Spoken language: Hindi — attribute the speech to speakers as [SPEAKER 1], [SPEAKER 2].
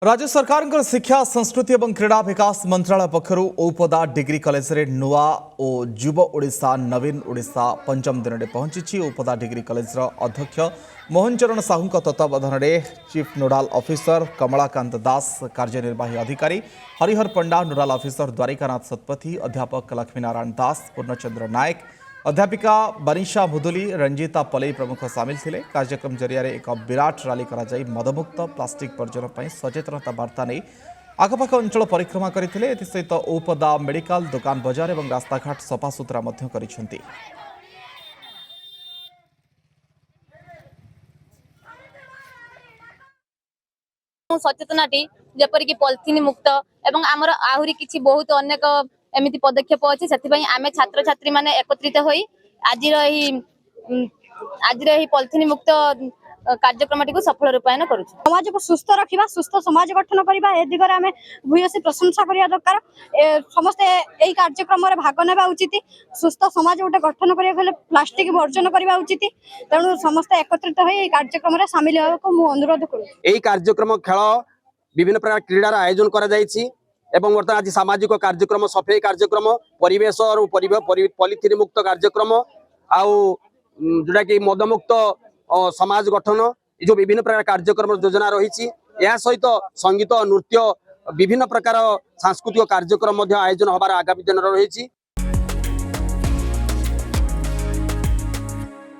[SPEAKER 1] राज्य सरकार शिक्षा संस्कृति और क्रीड़ा विकास मंत्रालय पक्षर औपदा डिग्री कॉलेज रे नुआ और युव ओडिशा नवीन ओडिशा पंचम दिन में पहुंची। औपदा डिग्री कॉलेज अध्यक्ष मोहन चरण साहू तत्वावधान में चीफ नोडाल ऑफिसर कमलाकांत दास, कार्यनिर्वाही अधिकारी हरिहर पंडा, नोडाल ऑफिसर द्वारिकानाथ सतपथी, अध्यापक लक्ष्मीनारायण दास, पूर्णचंद्र नायक, अध्यापिका बनीशा मुदुली, रंजीता पलई प्रमुख सामिल थे। कार्यक्रम जरिया एक विराट रैली कर मदमुक्त प्लास्टिक वर्जन पर सचेतनता वार्ता नहीं आखपाख अंचल परिक्रमा करते। सहित औपदा मेडिकल दुकान बजार और रास्ताघाट सफासुतरा कर।
[SPEAKER 2] सचेतनाटी जेपरिक पॉलिथिन मुक्त एवं आमर आहुरी किछि बहुत अनेक एमिति पदक्षेप अछि। सेति आमे छात्र छात्री माने एकत्रित होई आजिर एही पॉलिथिन मुक्त कार्यक्रमटी को सफल रूपायन करू।
[SPEAKER 3] समाज को सुस्थ रखा, सुस्थ समाज गठन करबा ए दिगरे आमे भूयसी प्रशंसा करिया दरकार। समस्त एही कार्यक्रम रे भाग नेबा उचित। सुस्थ समाज गोटे गठन करिया गेले प्लास्टिक वर्जन करबा उचित। तेणु समस्त एकत्रित होई एही कार्यक्रम रे शामिल होबा को मु अनुरोध करू।
[SPEAKER 4] एही कार्यक्रम खेल विभिन्न प्रकार क्रीडार आयोजन करा जायछि एवं वर्तमान आज सामाजिक कार्यक्रम, सफाई कार्यक्रम, परिवेश और पॉलिथिन मुक्त कार्यक्रम आउ जोटा कि मदमुक्त समाज गठन जो विभिन्न प्रकार कार्यक्रम योजना रही। या सहित संगीत, नृत्य, विभिन्न प्रकार सांस्कृतिक कार्यक्रम आयोजन होबार आगामी दिन रही।